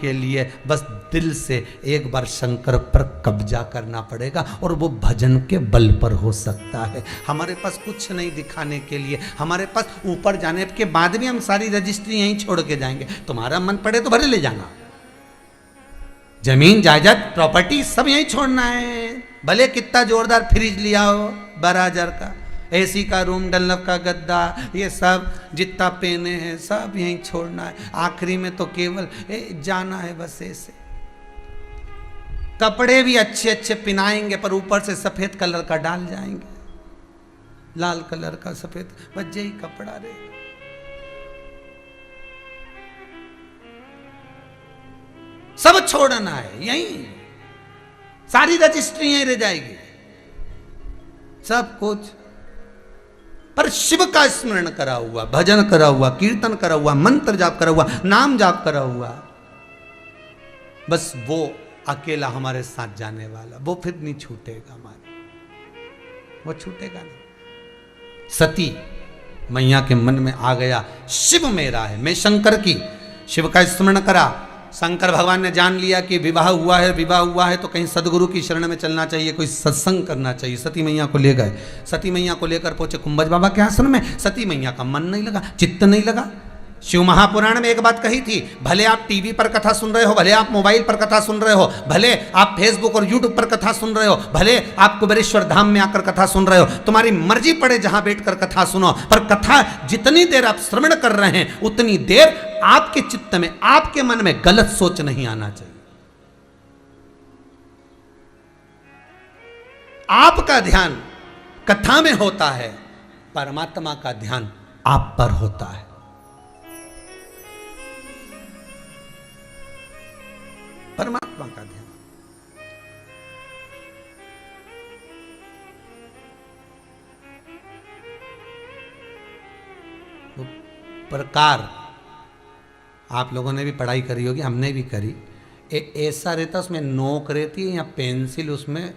के लिए बस दिल से एक बार शंकर पर कब्जा करना पड़ेगा, और वो भजन के बल पर हो सकता है। हमारे पास कुछ नहीं दिखाने के लिए, हमारे पास ऊपर जाने के बाद भी हम सारी रजिस्ट्री यहीं छोड़ के जाएंगे। तुम्हारा मन पड़े तो भले ले जाना, जमीन जायदाद प्रॉपर्टी सब यहीं छोड़ना है। भले कितना जोरदार फ्रिज लिया हो 12,000 का, एसी का रूम, डल्लफ का गद्दा, ये सब जितना पेने हैं सब यहीं छोड़ना है। आखिरी में तो केवल जाना है बस ऐसे। कपड़े भी अच्छे अच्छे पहनाएंगे पर ऊपर से सफेद कलर का डाल जाएंगे, लाल कलर का सफेद, बस यही कपड़ा रहेगा। सब छोड़ना है यहीं, सारी रजिस्ट्री यहीं रह जाएगी, सब कुछ। पर शिव का स्मरण करा हुआ, भजन करा हुआ, कीर्तन करा हुआ, मंत्र जाप करा हुआ, नाम जाप करा हुआ, बस वो अकेला हमारे साथ जाने वाला, वो फिर नहीं छूटेगा हमारे, वो छूटेगा नहीं। सती मैया के मन में आ गया शिव मेरा है, मैं शंकर की, शिव का स्मरण करा। शंकर भगवान ने जान लिया कि विवाह हुआ है तो कहीं सदगुरु की शरण में चलना चाहिए, कोई सत्संग करना चाहिए। सती मैया को ले गए, सती मैया को लेकर पहुंचे कुंभज बाबा के आश्रम में। सती मैया का मन नहीं लगा, चित्त नहीं लगा। शिव महापुराण में एक बात कही थी, भले आप टीवी पर कथा सुन रहे हो, भले आप मोबाइल पर कथा सुन रहे हो, भले आप फेसबुक और यूट्यूब पर कथा सुन रहे हो, भले आप कुबेरेश्वर धाम में आकर कथा सुन रहे हो, तुम्हारी मर्जी पड़े जहां बैठकर कथा सुनो, पर कथा जितनी देर आप श्रवण कर रहे हैं उतनी देर आपके चित्त में, आपके मन में गलत सोच नहीं आना चाहिए। आपका ध्यान कथा में होता है, परमात्मा का ध्यान आप पर होता है। परमात्मा का ध्यान। वो प्रकार आप लोगों ने भी पढ़ाई करी होगी, हमने भी करी। ऐसा रहता, उसमें नोक रहती है या पेंसिल उसमें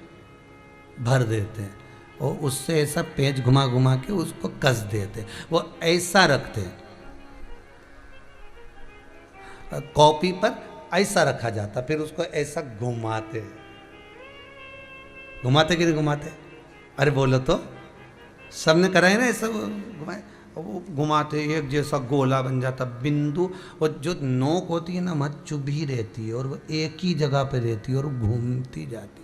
भर देते हैं, और उससे ऐसा पेज घुमा घुमा के उसको कस देते हैं। वो ऐसा रखते हैं, कॉपी पर ऐसा रखा जाता, फिर उसको ऐसा घुमाते कि नहीं घुमाते? अरे बोलो तो, सबने करा है ना ऐसा, घुमाए, वो घुमाते एक जैसा गोला बन जाता, बिंदु, और जो नोक होती है ना वहाँ चुभी रहती है और वो एक ही जगह पे रहती है और घूमती जाती।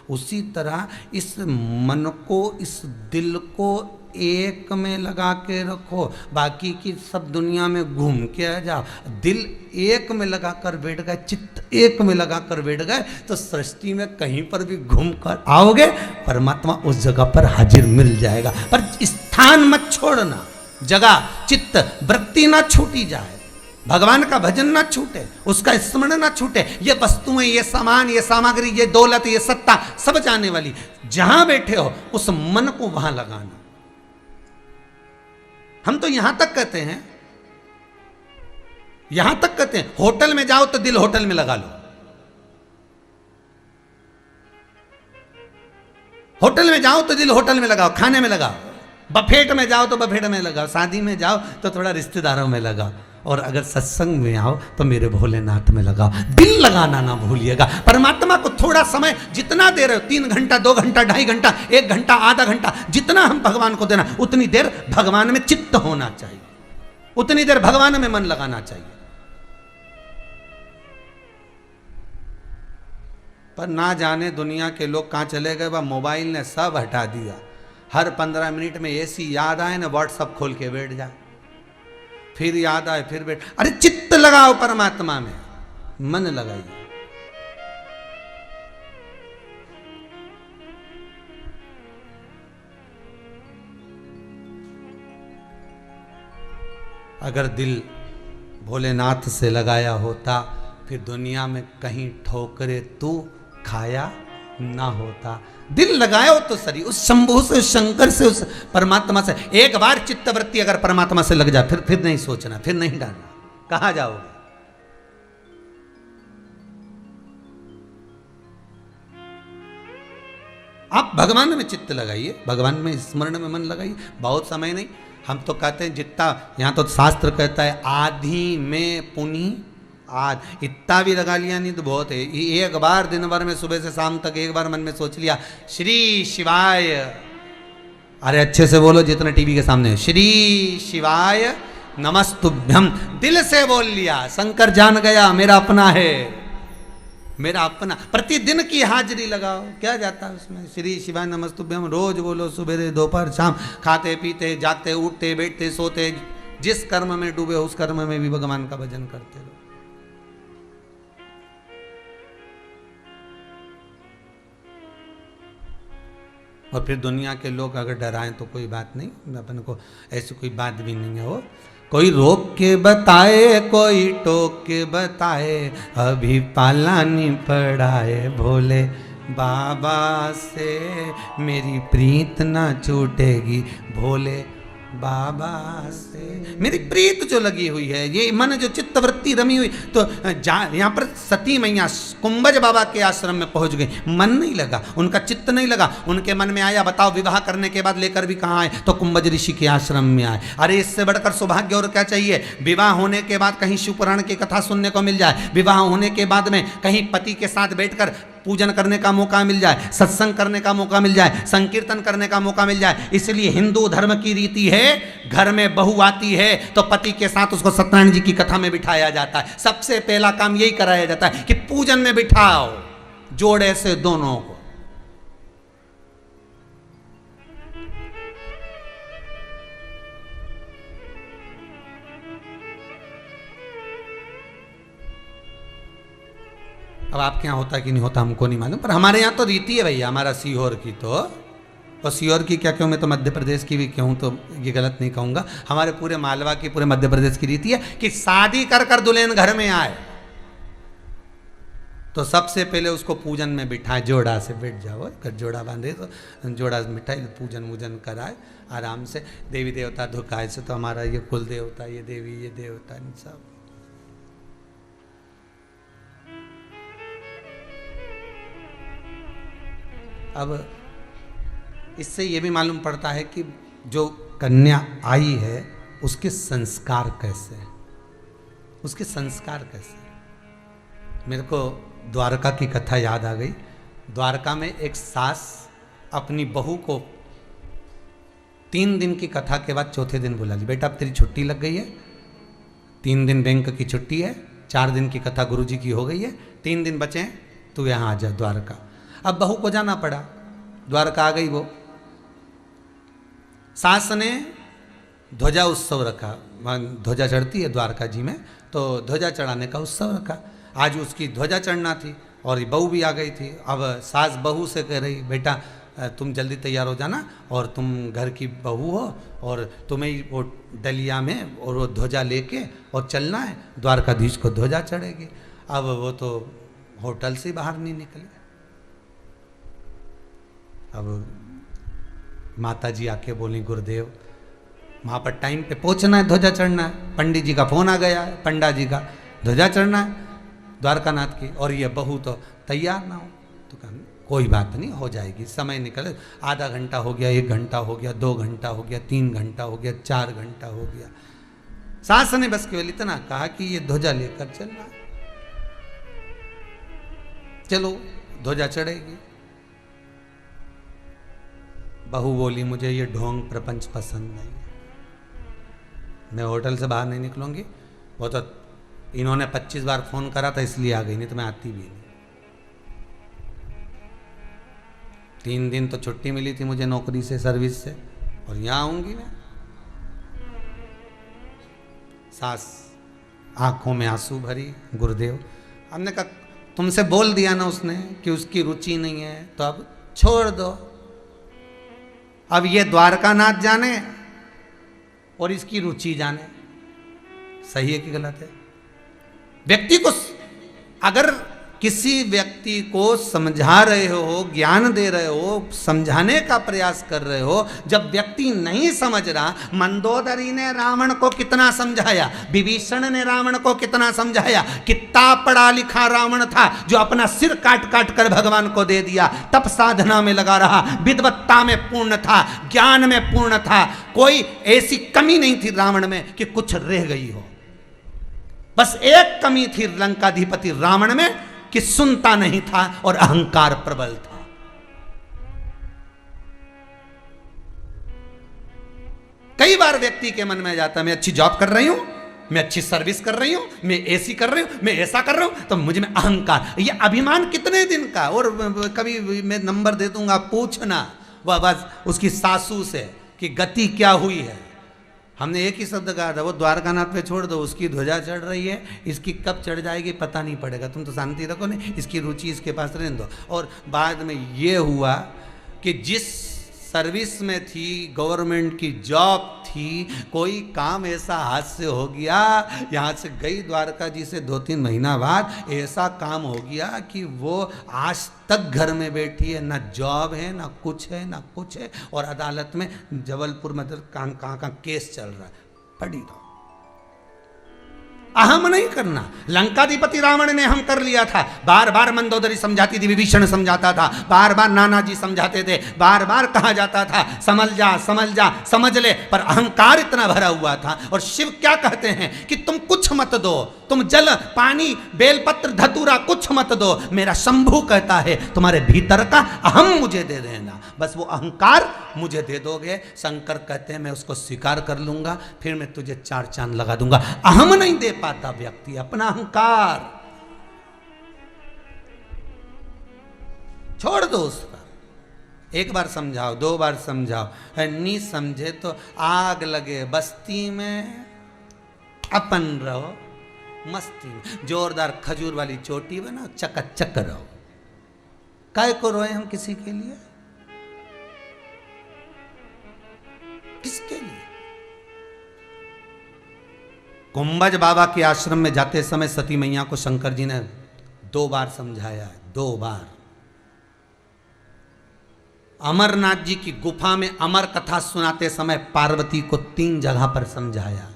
उसी तरह इस मन को, इस दिल को एक में लगा के रखो, बाकी की सब दुनिया में घूम के आ जाओ। दिल एक में लगा कर बैठ गए, चित्त एक में लगा कर बैठ गए, तो सृष्टि में कहीं पर भी घूम कर आओगे, परमात्मा उस जगह पर हाजिर मिल जाएगा। पर स्थान मत छोड़ना, जगह, चित्त, वृत्ति ना छूटी जाए, भगवान का भजन ना छूटे, उसका स्मरण ना छूटे। ये वस्तुएं, ये सामान, ये सामग्री, ये दौलत, ये सत्ता सब जाने वाली, जहां बैठे हो उस मन को वहां लगाना। हम तो यहां तक कहते हैं, होटल में जाओ तो दिल होटल में लगा लो, होटल में जाओ तो दिल होटल में लगाओ, खाने में लगाओ, बफेट में जाओ तो बफेट में लगाओ, शादी में जाओ तो थोड़ा रिश्तेदारों में लगाओ, और अगर सत्संग में आओ तो मेरे भोलेनाथ में लगाओ। दिल लगाना ना भूलिएगा। परमात्मा को थोड़ा समय जितना दे रहे हो, 3 घंटा, 2 घंटा, 2.5 घंटा, 1 घंटा, आधा घंटा, जितना हम भगवान को देना, उतनी देर भगवान में चित्त होना चाहिए, उतनी देर भगवान में मन लगाना चाहिए। पर ना जाने दुनिया के लोग कहाँ चले गए, वह मोबाइल ने सब हटा दिया। हर 15 मिनट में ऐसी याद आए ना, व्हाट्सअप खोल के बैठ जाए, फिर याद आए फिर बैठ। अरे चित्त लगाओ परमात्मा में, मन लगाइए। अगर दिल भोलेनाथ से लगाया होता, फिर दुनिया में कहीं ठोकरे तू खाया ना होता। दिल लगाया हो तो सही, उस शंभु से, उस शंकर से, उस परमात्मा से। एक बार चित्तवृत्ति अगर परमात्मा से लग जाए, फिर नहीं सोचना, फिर नहीं डालना, कहां जाओगे? आप भगवान में चित्त लगाइए, भगवान में स्मरण में मन लगाइए। बहुत समय नहीं, हम तो कहते हैं जितना, यहां तो शास्त्र कहता है आधी में पुनि आज इतना भी लगा लिया नहीं तो बहुत है। एक बार दिन भर में सुबह से शाम तक एक बार मन में सोच लिया श्री शिवाय, अरे अच्छे से बोलो जितना टीवी के सामने, श्री शिवाय नमस्तुभ्यम, दिल से बोल लिया। शंकर जान गया मेरा अपना है, मेरा अपना। प्रतिदिन की हाजिरी लगाओ, क्या जाता है उसमें। श्री शिवाय नमस्तुभ्यम रोज बोलो, सुबह दोपहर शाम, खाते पीते जागते उठते बैठते सोते, जिस कर्म में डूबे उस कर्म में भी भगवान का भजन करते रहो। और फिर दुनिया के लोग अगर डराएं तो कोई बात नहीं, अपन को ऐसी कोई बात भी नहीं है। वो कोई रोक के बताए, कोई टोक के बताए, अभी पाला नहीं पड़ाए, भोले बाबा से मेरी प्रीत ना छूटेगी, भोले बाबा से मेरी प्रीत जो लगी हुई है, ये मन जो चित्तवृत्ति रमी हुई। तो यहाँ पर सती मैया कुंभज बाबा के आश्रम में पहुंच गई, मन नहीं लगा, उनका चित्त नहीं लगा। उनके मन में आया बताओ विवाह करने के बाद लेकर भी कहाँ आए, तो कुंभज ऋषि के आश्रम में आए। अरे इससे बढ़कर सौभाग्य और क्या चाहिए। विवाह होने के बाद कहीं शिव पुराण की कथा सुनने को मिल जाए, विवाह होने के बाद में कहीं पति के साथ बैठकर पूजन करने का मौका मिल जाए, सत्संग करने का मौका मिल जाए, संकीर्तन करने का मौका मिल जाए। इसलिए हिंदू धर्म की रीति है, घर में बहू आती है तो पति के साथ उसको सत्यनारायण जी की कथा में बिठाया जाता है। सबसे पहला काम यही कराया जाता है कि पूजन में बिठाओ जोड़े से दोनों को। अब आपके यहाँ होता कि नहीं होता हमको नहीं मालूम, पर हमारे यहाँ तो रीति है भैया, हमारा सीहोर की तो, और सीहोर की क्या क्यों, मैं तो मध्य प्रदेश की भी क्यों, तो ये गलत नहीं कहूँगा। हमारे पूरे मालवा की, पूरे मध्य प्रदेश की रीति है कि शादी कर कर दुल्हन घर में आए तो सबसे पहले उसको पूजन में बिठाए, जोड़ा से बैठ जाओ, अगर जोड़ा बांधे तो जोड़ा मिठाई पूजन वूजन कराए आराम से, देवी देवता धुकाए से, तो हमारा ये कुल देवता, ये देवी, ये देवता, इन सब। अब इससे ये भी मालूम पड़ता है कि जो कन्या आई है उसके संस्कार कैसे हैं, उसके संस्कार कैसे हैं। मेरे को द्वारका की कथा याद आ गई। द्वारका में एक सास अपनी बहू को 3 दिन की कथा के बाद चौथे दिन बुला ली, बेटा अब तेरी छुट्टी लग गई है, 3 दिन बैंक की छुट्टी है, 4 दिन की कथा गुरुजी की हो गई है, 3 दिन बचे हैं, तू यहाँ आ जा द्वारका। अब बहू को जाना पड़ा, द्वारका आ गई वो। सास ने ध्वजा उत्सव रखा, वहाँ ध्वजा चढ़ती है द्वारका जी में, तो ध्वजा चढ़ाने का उत्सव रखा। आज उसकी ध्वजा चढ़ना थी और बहू भी आ गई थी। अब सास बहू से कह रही, बेटा तुम जल्दी तैयार हो जाना और तुम घर की बहू हो और तुम्हें वो डलिया में और वो ध्वजा लेके और चलना है, द्वारकाधीश को ध्वजा चढ़ेगी। अब वो तो होटल से बाहर नहीं निकले। अब माता जी आके बोली, गुरुदेव वहाँ पर टाइम पे पहुँचना है, ध्वजा चढ़ना है। पंडित जी का फोन आ गया है, पंडा जी का, ध्वजा चढ़ना है द्वारकानाथ की, और ये बहू तो तैयार ना हो। तो कहा कोई बात नहीं, हो जाएगी, समय निकले। आधा घंटा हो गया, 1 घंटा हो गया, 2 घंटा हो गया, 3 घंटा हो गया, 4 घंटा हो गया। सास ने बस केवल इतना कहा कि ये ध्वजा लेकर चलना, चलो ध्वजा चढ़ेगी। बहू बोली, मुझे ये ढोंग प्रपंच पसंद नहीं, मैं होटल से बाहर नहीं निकलूंगी। वो तो इन्होंने 25 बार फोन करा था इसलिए आ गई, नहीं तो मैं आती भी नहीं। 3 दिन तो छुट्टी मिली थी मुझे नौकरी से, सर्विस से, और यहाँ आऊंगी मैं। सास आंखों में आंसू भरी, गुरुदेव हमने कहा तुमसे बोल दिया ना उसने कि उसकी रुचि नहीं है, तो अब छोड़ दो। अब ये द्वारकानाथ जाने और इसकी रुचि जाने, सही है कि गलत है। व्यक्ति को अगर किसी व्यक्ति को समझा रहे हो, ज्ञान दे रहे हो, समझाने का प्रयास कर रहे हो, जब व्यक्ति नहीं समझ रहा, मंदोदरी ने रावण को कितना समझाया, विभीषण ने रावण को कितना समझाया, कितना पढ़ा लिखा रावण था जो अपना सिर काट काट कर भगवान को दे दिया, तप साधना में लगा रहा, विद्वत्ता में पूर्ण था, ज्ञान में पूर्ण था, कोई ऐसी कमी नहीं थी रावण में कि कुछ रह गई हो। बस एक कमी थी लंकाधिपति रावण में कि सुनता नहीं था और अहंकार प्रबल था। कई बार व्यक्ति के मन में जाता, मैं अच्छी जॉब कर रही हूं, मैं अच्छी सर्विस कर रही हूं, मैं एसी कर रही हूं, मैं ऐसा कर रहा हूं, तो मुझ में अहंकार। ये अभिमान कितने दिन का। और कभी मैं नंबर दे दूंगा, पूछना वह बस उसकी सासू से कि गति क्या हुई है। हमने एक ही शब्द कहा था, वो द्वारकानाथ पे छोड़ दो, उसकी ध्वजा चढ़ रही है, इसकी कब चढ़ जाएगी पता नहीं पड़ेगा, तुम तो शांति रखो नहीं, इसकी रुचि इसके पास रहने दो। और बाद में ये हुआ कि जिस सर्विस में थी, गवर्नमेंट की जॉब थी, कोई काम ऐसा हाथ से हो गया, यहाँ से गई द्वारका जी से 2-3 महीना बाद, ऐसा काम हो गया कि वो आज तक घर में बैठी है, ना जॉब है, ना कुछ है, ना कुछ है, और अदालत में जबलपुर में कहाँ केस चल रहा है, पड़ी रहो। अहम नहीं करना। लंकाधिपति रावण ने हम कर लिया था। बार बार मंदोदरी समझाती थी, विभीषण समझाता था, बार बार नाना जी समझाते थे, बार बार कहा जाता था समझ जा समझ जा समझ ले, पर अहंकार इतना भरा हुआ था। और शिव क्या कहते हैं कि तुम कुछ मत दो, तुम जल पानी बेलपत्र धतूरा कुछ मत दो, मेरा शंभू कहता है तुम्हारे भीतर का अहम मुझे दे देना, बस वो अहंकार मुझे दे दोगे। शंकर कहते हैं मैं उसको स्वीकार कर लूंगा, फिर मैं तुझे 4 चांद लगा दूंगा। अहम नहीं दे पाता व्यक्ति, अपना अहंकार छोड़ दो उसका। एक बार समझाओ, 2 बार समझाओ, नहीं समझे तो आग लगे बस्ती में, अपन रहो मस्ती में। जोरदार खजूर वाली चोटी बनाओ, चकाचक रहो। काय को रोए हम किसी के लिए, किसके लिए? कुंभज बाबा के आश्रम में जाते समय सती मैया को शंकर जी ने 2 बार समझाया, 2 बार। अमरनाथ जी की गुफा में अमर कथा सुनाते समय पार्वती को 3 जगह पर समझाया।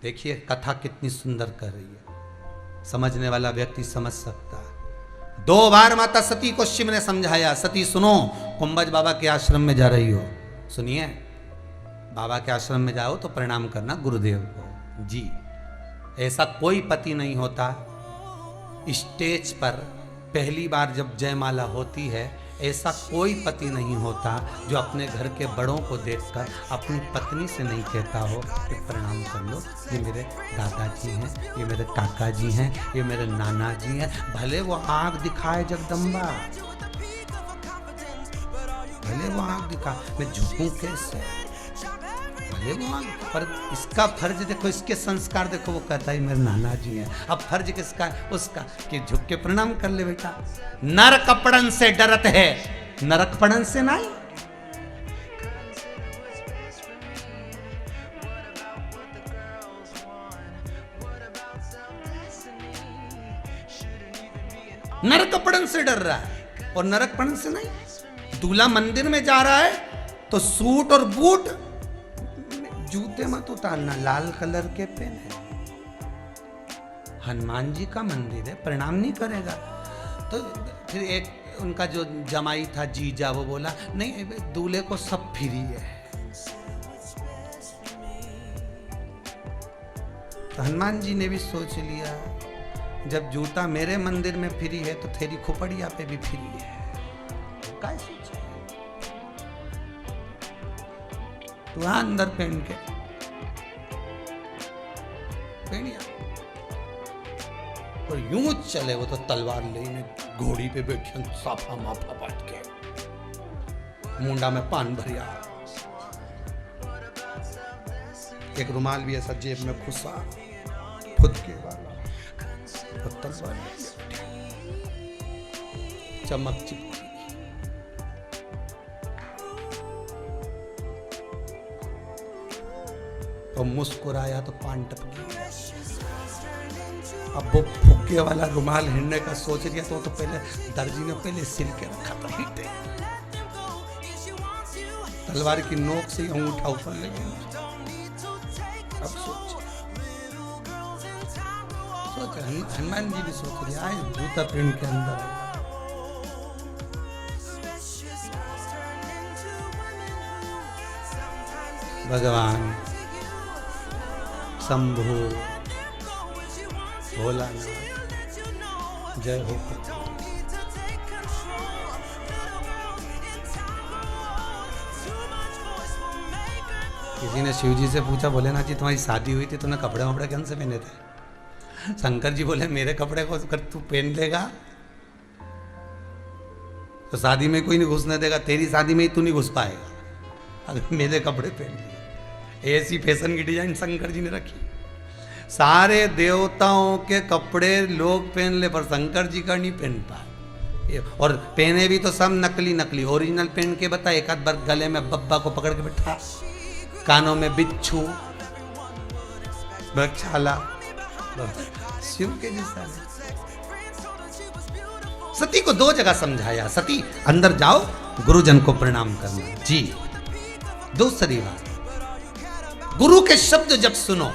देखिए कथा कितनी सुंदर कर रही है, समझने वाला व्यक्ति समझ सकता है। 2 बार माता सती को शिव ने समझाया, सती सुनो, कुंभज बाबा के आश्रम में जा रही हो, सुनिए, बाबा के आश्रम में जाओ तो प्रणाम करना गुरुदेव को जी। ऐसा कोई पति नहीं होता स्टेज पर पहली बार जब जयमाला होती है, ऐसा कोई पति नहीं होता जो अपने घर के बड़ों को देखकर अपनी पत्नी से नहीं कहता हो कि प्रणाम कर लो, ये मेरे दादाजी हैं, ये मेरे काका जी हैं, ये मेरे नाना जी हैं। भले वो आँख दिखाए जगदम्बा, भले वो आँख दिखा, मैं झुकूं कैसे, भले वो आँख, पर इसका फर्ज देखो, इसके संस्कार देखो, वो कहता है मेरे नाना जी हैं। अब फर्ज किसका? उसका, कि झुक के प्रणाम कर ले बेटा। नर कपड़न से डरत है, नरक पड़न से नहीं। नरक पड़न से डर रहा है और नरक पड़न से नहीं। दूल्हा मंदिर में जा रहा है तो सूट और बूट, जूते मत उतारना, लाल कलर के पहने। हनुमान जी का मंदिर है, प्रणाम नहीं करेगा। तो फिर एक उनका जो जमाई था जीजा, वो बोला नहीं दूल्हे को सब फ्री है। तो हनुमान जी ने भी सोच लिया, जब जूता मेरे मंदिर में फ्री है तो तेरी खोपड़िया पे भी फ्री है। क्या सोचा तो वहां अंदर पहन के पहनिया, और यूं चले वो तो तलवार लेने घोड़ी पे बैठे, साफा माफा बांट के, मुंडा में पान भरिया, एक रुमाल भी ऐसा जेब में खुसा, फुदके वाला, और तलवार चमक चिपकी। और मुस्कुराया तो पान टपकी। अब वो फुक्के वाला रुमाल हिलने का सोच लिया तो पहले दर्जी ने पहले सिल के रखा था, हिलते तलवार की नोक से अंगूठा ऊपर ले गया। अब सोच हनुमान जी भी सोच रहे आए जूता पहन के अंदर। भगवान शंभु भोलानाथ जय हो। किसी ने शिव जी से पूछा, भोलेनाथ जी तुम्हारी शादी हुई थी, तुमने कपड़े वपड़े कौन से पहने थे? शंकर जी बोले मेरे कपड़े को अगर तू पहन लेगा तो शादी में कोई नहीं घुसने देगा, तेरी शादी में ही तू नहीं घुस पाएगा अगर मेरे कपड़े पहन लिए। ऐसी फैशन की डिजाइन शंकर जी ने रखी। सारे देवताओं के कपड़े लोग पहन ले पर शंकर जी का नहीं पहन पाए। और पहने भी तो सब नकली नकली, ओरिजिनल पहन के बता। एक आध बार गले में बब्बा को पकड़ के बैठा, कानों में बिच्छू, छाला, शिव के जैसा। सती को दो जगह समझाया, सती अंदर जाओ गुरुजन को प्रणाम करना जी। दूसरी बात, गुरु के शब्द जब सुनो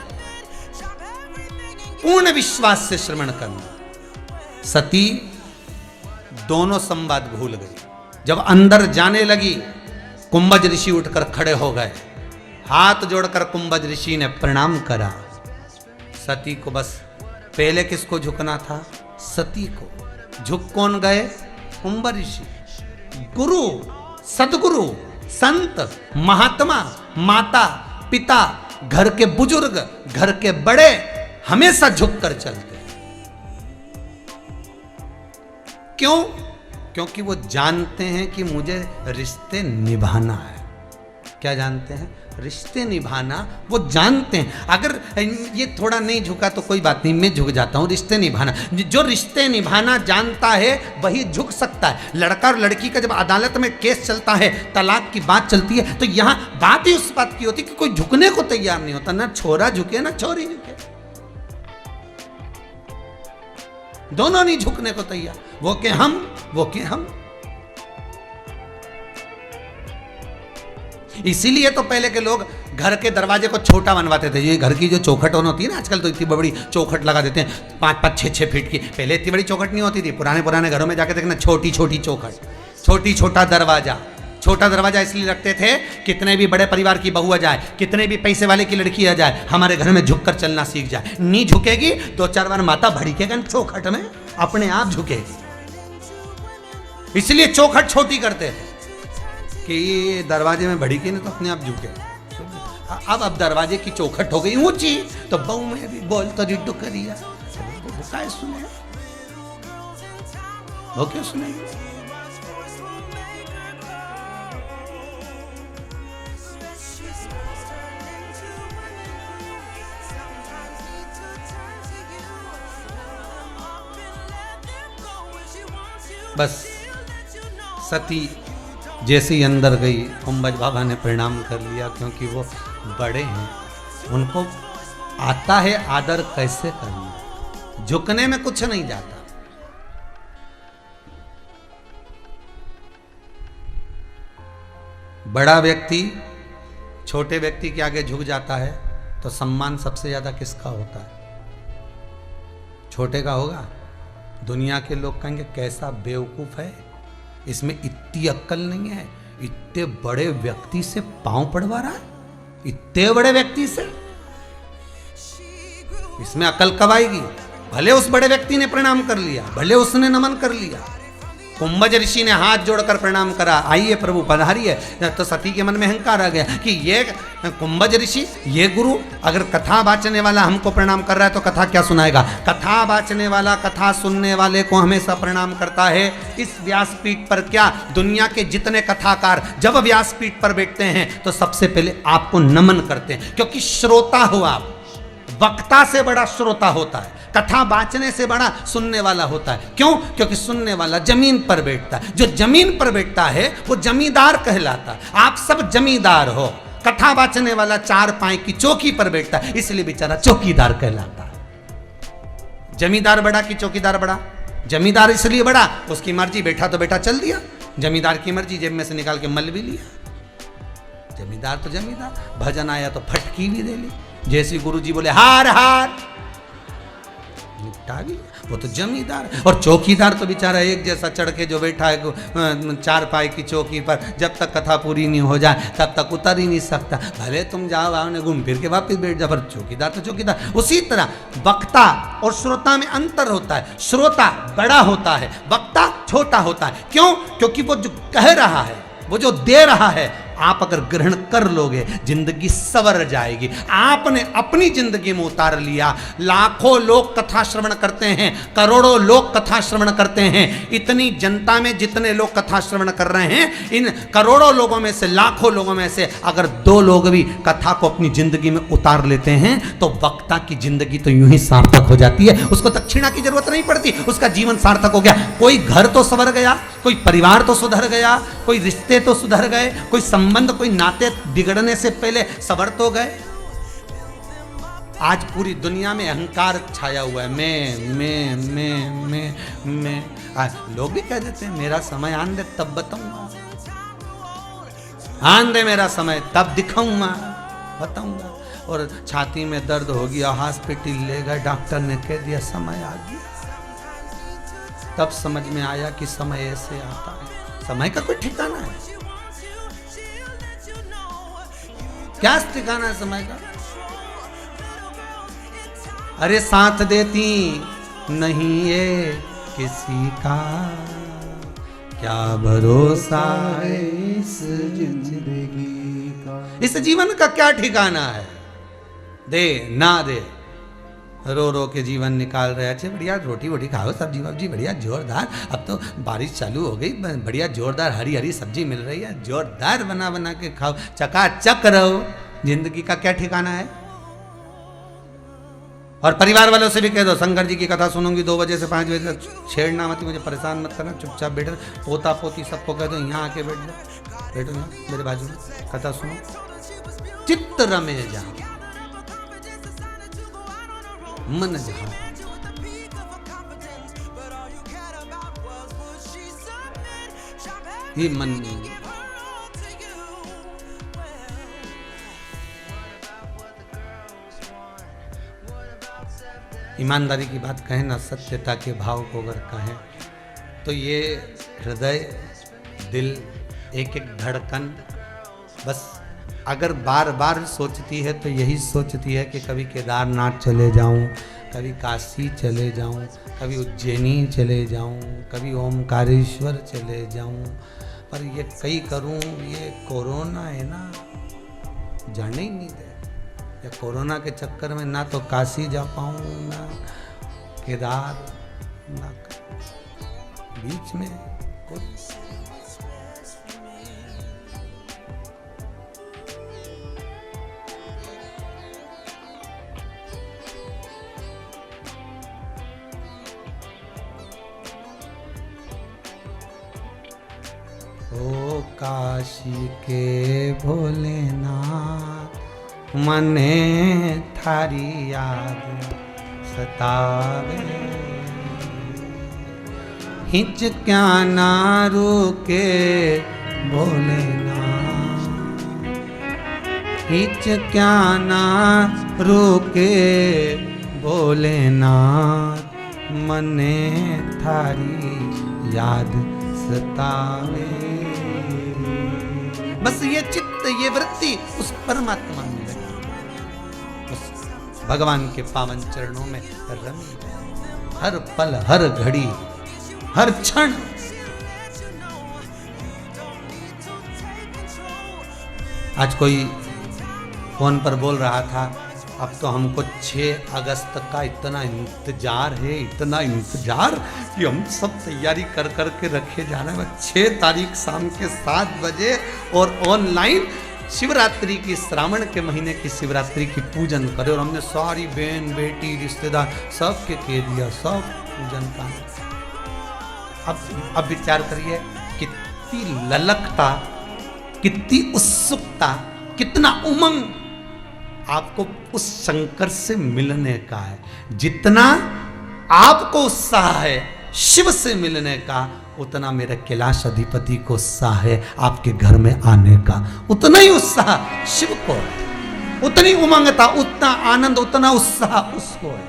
पूर्ण विश्वास से श्रवण करना। सती दोनों संवाद भूल गई। जब अंदर जाने लगी, कुंभज ऋषि उठकर खड़े हो गए, हाथ जोड़कर कुंभज ऋषि ने प्रणाम करा। सती को बस पहले किसको झुकना था? सती को। झुक कौन गए? कुंभज ऋषि। गुरु, सदगुरु, संत, महात्मा, माता, पिता, घर के बुजुर्ग, घर के बड़े हमेशा झुक कर चलते। क्यों? क्योंकि वो जानते हैं कि मुझे रिश्ते निभाना है। क्या जानते हैं? रिश्ते निभाना वो जानते हैं। अगर ये थोड़ा नहीं झुका तो कोई बात नहीं, मैं झुक जाता हूँ। रिश्ते निभाना, जो रिश्ते निभाना जानता है वही झुक सकता है। लड़का और लड़की का जब अदालत में केस चलता है, तलाक की बात चलती है, तो यहाँ बात ही उस बात की होती कि कोई झुकने को तैयार नहीं होता। ना छोरा झुके ना छोरी झुके, दोनों नहीं झुकने को तैयार। वो के हम, वो के हम। इसीलिए तो पहले के लोग घर के दरवाजे को छोटा बनवाते थे। ये घर की जो चौखट होती है ना, आजकल तो इतनी बड़ी चौखट लगा देते हैं, 5-5, 6-6 फीट की। पहले इतनी बड़ी चौखट नहीं होती थी। पुराने घरों में जाके देखना, छोटी छोटी चौखट, छोटा दरवाजा। छोटा दरवाजा इसलिए रखते थे, कितने भी बड़े परिवार की बहू आ जाए, कितने भी पैसे वाले की लड़की आ जाए, हमारे घर में झुककर चलना सीख जाए। नहीं झुकेगी 2-4 बार माता भड़केगा चौखट में, अपने आप झुकेगी। इसलिए चौखट छोटी करते थे कि दरवाजे में भड़की नहीं तो अपने आप झुके। अब दरवाजे की चौखट हो गई ऊंची, तो बहू में भी बोल तो रिड्डू करिया सुने, वो क्यों सुनेगी? बस सती जैसे ही अंदर गई, कुंभज बाबा ने प्रणाम कर लिया, क्योंकि वो बड़े हैं, उनको आता है आदर कैसे करना। झुकने में कुछ नहीं जाता। बड़ा व्यक्ति छोटे व्यक्ति के आगे झुक जाता है तो सम्मान सबसे ज्यादा किसका होता है? छोटे का होगा। दुनिया के लोग कहेंगे कैसा बेवकूफ है, इसमें इतनी अक्ल नहीं है, इतने बड़े व्यक्ति से पांव पड़वा रहा है, इतने बड़े व्यक्ति से, इसमें अक्ल कब आएगी? भले उस बड़े व्यक्ति ने प्रणाम कर लिया, भले उसने नमन कर लिया। कुंभज ऋषि ने हाथ जोड़कर प्रणाम करा, आइए प्रभु पधारिए। तो सती के मन में अहंकार आ गया कि ये कुंभज ऋषि, ये गुरु, अगर कथा बाचने वाला हमको प्रणाम कर रहा है तो कथा क्या सुनाएगा? कथा बाचने वाला कथा सुनने वाले को हमेशा प्रणाम करता है। इस व्यासपीठ पर क्या दुनिया के जितने कथाकार जब व्यासपीठ पर बैठते हैं तो सबसे पहले आपको नमन करते हैं, क्योंकि श्रोता हो आप। वक्ता से बड़ा श्रोता होता है, कथा बाचने से बड़ा सुनने वाला होता है। क्यों? क्योंकि सुनने वाला जमीन पर बैठता है। जो जमीन पर बैठता है वो जमींदार कहलाता है। आप सब जमींदार हो। कथा बाचने वाला 4 पाई की चौकी पर बैठता है, इसलिए बेचारा चौकीदार कहलाता है। जमींदार बड़ा कि चौकीदार बड़ा? जमींदार इसलिए बड़ा, उसकी मर्जी, बैठा तो बैठा चल दिया। जमींदार की मर्जी, जेब में से निकाल के मल भी लिया। जमींदार तो जमींदार। भजन आया तो फटकी भी दे ली। जैसे गुरु जी बोले हार हार, आ गई, वो तो जमींदार है। और चौकीदार तो बेचारा एक जैसा चढ़ के जो बैठा है चार पाई की चौकी पर, जब तक कथा पूरी नहीं हो जाए तब तक उतर ही नहीं सकता। भले तुम जाओ आओ घूम फिर के वापस बैठ जाओ, पर चौकीदार तो चौकीदार। उसी तरह वक्ता और श्रोता में अंतर होता है। श्रोता बड़ा होता है, वक्ता छोटा होता है। क्यों? क्योंकि वो जो कह रहा है, वो जो दे रहा है, आप अगर ग्रहण कर लोगे जिंदगी सवर जाएगी। आपने अपनी जिंदगी में उतार लिया। लाखों लोग कथा श्रवण करते हैं, करोड़ों लोग कथा श्रवण करते हैं। इतनी जनता में जितने लोग कथा श्रवण कर रहे हैं, इन करोड़ों लोगों में से, लाखों लोगों में से अगर 2 लोग भी कथा को अपनी जिंदगी में उतार लेते हैं तो वक्ता की जिंदगी तो यूं ही सार्थक हो जाती है। उसको दक्षिणा की जरूरत नहीं पड़ती, उसका जीवन सार्थक हो गया। कोई घर तो संवर गया, कोई परिवार तो सुधर गया, कोई रिश्ते तो सुधर गए, कोई संबंध, कोई नाते बिगड़ने से पहले सवर तो गए। आज पूरी दुनिया में अहंकार छाया हुआ है। मैं लोग भी कह देते हैं मेरा समय आन दे तब बताऊंगा, आन दे मेरा समय तब दिखाऊंगा, बताऊंगा। और छाती में दर्द हो गया, हॉस्पिटल ले गए, डॉक्टर ने कह दिया समय आ गया। तब समझ में आया कि समय ऐसे आता है। समय का कोई ठिकाना है? क्या ठिकाना है समय का? अरे साथ देती नहीं ये किसी का, क्या भरोसा है इस जिंदगी का। इस जीवन का क्या ठिकाना है? दे ना दे, रो रो के जीवन निकाल रहे। अच्छे बढ़िया रोटी वोटी खाओ, सब्जी वब्जी बढ़िया जोरदार। अब तो बारिश चालू हो गई, बढ़िया जोरदार हरी हरी सब्जी मिल रही है, जोरदार बना बना के खाओ, चकाचक रहो। जिंदगी का क्या ठिकाना है? और परिवार वालों से भी कह दो, शंकर जी की कथा सुनूंगी 2 बजे से 5 बजे तक, छेड़ना मत, मुझे परेशान मत करना, चुपचाप बैठ। पोता पोती सबको कह दो यहाँ आके बैठ जाओ, बैठो ना मेरे बाजू में, कथा सुनो, चित्त रमे जहाँ मन जहाँ। ये मन ईमानदारी की बात कहें ना, सत्यता के भाव को अगर कहें तो ये हृदय, दिल, एक एक धड़कन बस अगर बार बार सोचती है तो यही सोचती है कि कभी केदारनाथ चले जाऊं, कभी काशी चले जाऊं, कभी उज्जैनी चले जाऊं, कभी ओमकारेश्वर चले जाऊं। पर ये कई करूं, ये कोरोना है ना, जाने ही नहीं दे। या कोरोना के चक्कर में ना तो काशी जा पाऊं, ना केदार, ना बीच में कुछ। ओ काशी के भोलेनाथ, मने थारी याद सतावे, हिच क्या ना रुके भोलेनाथ, हिच क्या ना रुके भोलेनाथ, मने थारी याद सतावे। बस ये चित्त, ये वृत्ति उस परमात्मा में लगी, उस भगवान के पावन चरणों में रमी, हर पल, हर घड़ी, हर क्षण। आज कोई फोन पर बोल रहा था, अब तो हमको 6 अगस्त का इतना इंतजार है, इतना इंतजार कि हम सब तैयारी कर कर के रखे जा रहे हैं। 6 तारीख शाम के 7 बजे और ऑनलाइन शिवरात्रि की, श्रावण के महीने की शिवरात्रि की पूजन करे। और हमने सारी बहन बेटी रिश्तेदार सबके कह दिया, सब पूजन का। अब विचार करिए, कितनी ललकता, कितनी उत्सुकता, कितना उमंग आपको उस शंकर से मिलने का है। जितना आपको उत्साह है शिव से मिलने का, उतना मेरे कैलाश अधिपति को उत्साह है आपके घर में आने का। उतना ही उत्साह शिव को है, उतनी उमंगता, उतना आनंद, उतना उत्साह उसको है।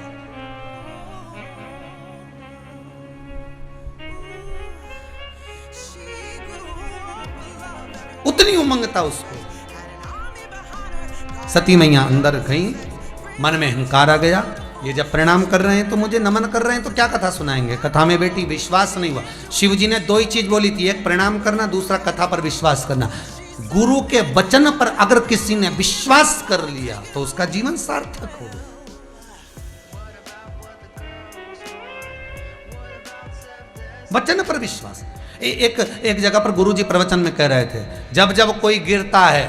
उतनी उमंग था उसको। सती मैया अंदर गई, मन में अहंकार आ गया, ये जब प्रणाम कर रहे हैं तो मुझे नमन कर रहे हैं तो क्या कथा सुनाएंगे। कथा में बेटी विश्वास नहीं हुआ। शिव जी ने दो ही चीज बोली थी, एक प्रणाम करना, दूसरा कथा पर विश्वास करना। गुरु के वचन पर अगर किसी ने विश्वास कर लिया तो उसका जीवन सार्थक होगा। वचन पर विश्वास। एक जगह पर गुरु जी प्रवचन में कह रहे थे, जब जब कोई गिरता है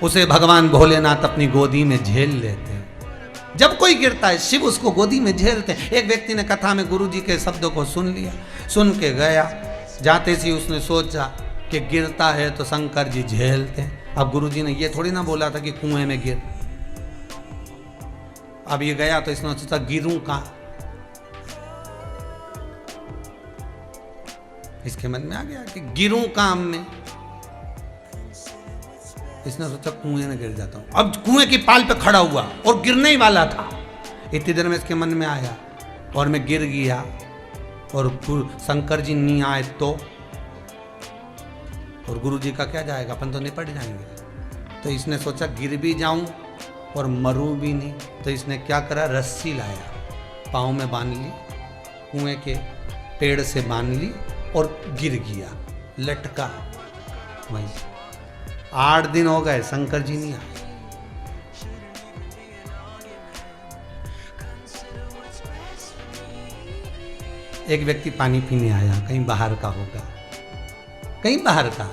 उसे भगवान भोलेनाथ अपनी गोदी में झेल लेते हैं। जब कोई गिरता है शिव उसको गोदी में झेलते हैं। एक व्यक्ति ने कथा में गुरु जी के शब्दों को सुन लिया, सुन के गया, जाते सी उसने सोचा कि गिरता है तो शंकर जी झेलते हैं। अब गुरु जी ने ये थोड़ी ना बोला था कि कुएं में गिर। अब ये गया तो इसने सोचा गिरूं कहां। इसके मन में आ गया कि गिरूं काम में। इसने सोचा कुएं में गिर जाता हूं। अब कुएं की पाल पे खड़ा हुआ और गिरने ही वाला था। इतनी देर में इसके मन में आया और मैं गिर गया और शंकर जी नहीं आए तो, और गुरु जी का क्या जाएगा, अपन तो निपट जाएंगे। तो इसने सोचा गिर भी जाऊं और मरूं भी नहीं। तो इसने क्या करा, रस्सी लाया, पाँव में बांध ली, कुएं के पेड़ से बांध ली और गिर गया, लटका वहीं। 8 दिन हो गए, शंकर जी नहीं आए। एक व्यक्ति पानी पीने आया, कहीं बाहर का होगा, कहीं बाहर का।